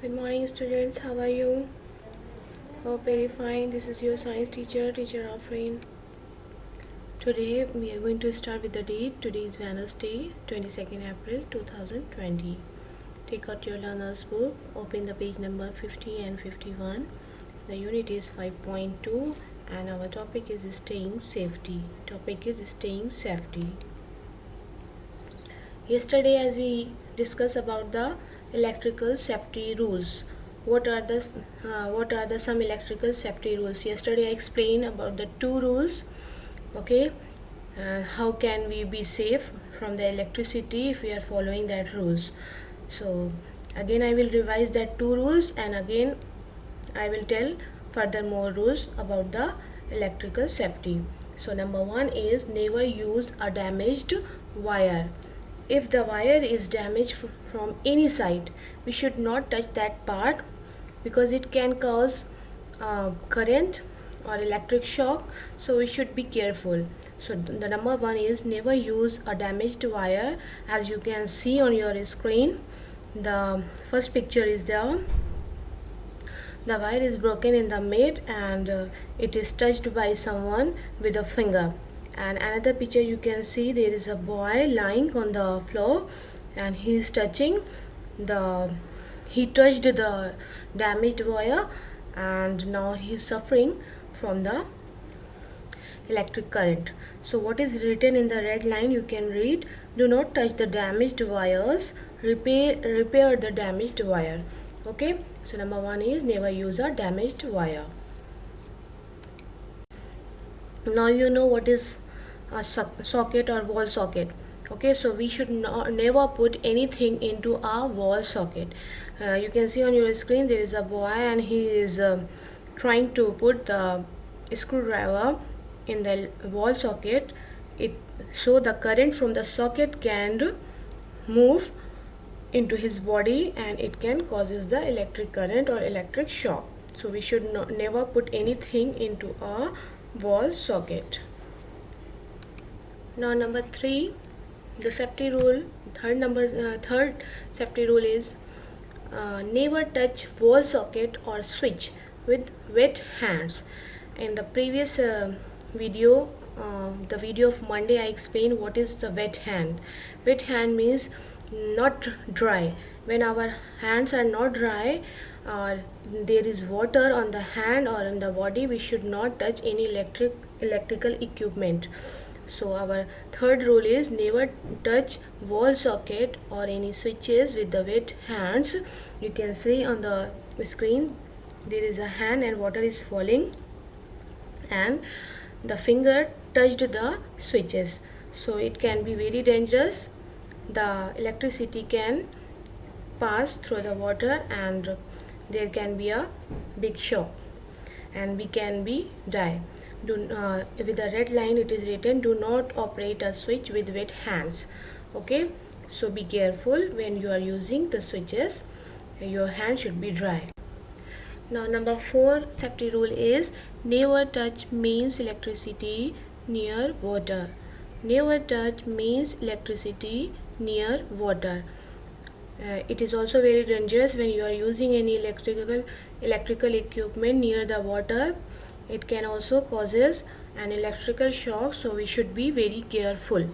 Good morning, students. How are you? Hope very fine. This is your science teacher, Teacher Afreen. Today we are going to start with the date. Today is Wednesday, 22nd April 2020. Take out your learner's book, open the page number 50 and 51. The unit is 5.2 and our topic is staying safety. Topic is staying safety. Yesterday, as we discussed about the electrical safety rules, what are the some electrical safety rules? Yesterday I explained about the two rules. Okay, how can we be safe from the electricity if we are following that rules? So again I will revise that two rules, and again I will tell further more rules about the electrical safety. So number one is never use a damaged wire. If the wire is damaged from any side, we should not touch that part because it can cause current or electric shock, so we should be careful. So the number one is never use a damaged wire. As you can see on your screen, the first picture is there. The wire is broken in the mid, and it is touched by someone with a finger. And another picture you can see, there is a boy lying on the floor and he is touching he touched the damaged wire, and now he is suffering from the electric current. So what is written in the red line, you can read, do not touch the damaged wires, repair the damaged wire. Okay, so number one is never use a damaged wire. Now you know what is a socket or wall socket. Okay, so we should never put anything into a wall socket. You can see on your screen there is a boy and he is trying to put the screwdriver in the wall socket, so the current from the socket can move into his body and it can causes the electric current or electric shock. So we should never put anything into a wall socket. Now number three, the safety rule. Third safety rule is never touch wall socket or switch with wet hands. In the previous video, the video of Monday, I explained what is the wet hand. Wet hand means not dry. When our hands are not dry or there is water on the hand or on the body, we should not touch any electrical equipment. So our third rule is never touch wall socket or any switches with the wet hands. You can see on the screen there is a hand and water is falling and the finger touched the switches, so it can be very dangerous. The electricity can pass through the water and there can be a big shock and we can be die. With the red line it is written, do not operate a switch with wet hands. Okay, so be careful when you are using the switches, your hand should be dry. Now number four safety rule is never touch mains electricity near water. Never touch mains electricity near water. It is also very dangerous when you are using any electrical equipment near the water. It can also causes an electrical shock, so we should be very careful.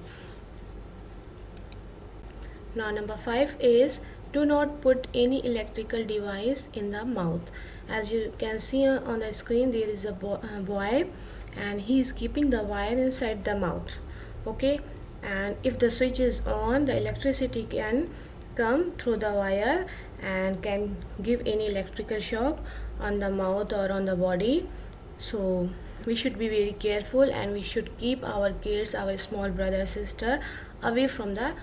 Now number five is do not put any electrical device in the mouth. As you can see on the screen, there is a boy and he is keeping the wire inside the mouth. Okay, and if the switch is on, the electricity can come through the wire and can give any electrical shock on the mouth or on the body. So we should be very careful and we should keep our kids, our small brother or sister, away from the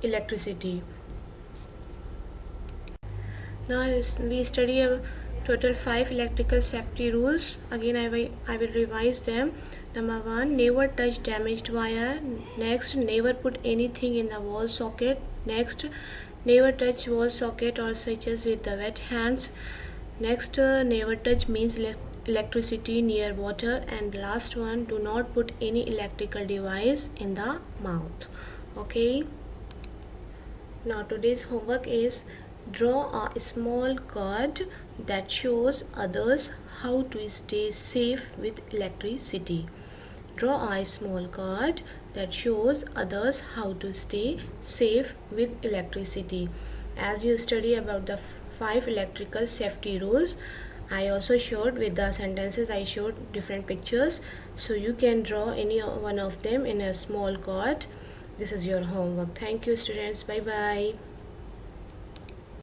electricity. Now we study a total 5 electrical safety rules. Again I will revise them. Number one, never touch damaged wire. Next, never put anything in the wall socket. Next, never touch wall socket or switches with the wet hands. Next, never touch means electricity near water. And last one, do not put any electrical device in the mouth. Okay, now today's homework is Draw a small card that shows others how to stay safe with electricity. Draw a small card that shows others how to stay safe with electricity. As you study about the 5 electrical safety rules, I also showed with the sentences, I showed different pictures, so you can draw any one of them in a small card. This is your homework. Thank you, students. Bye bye.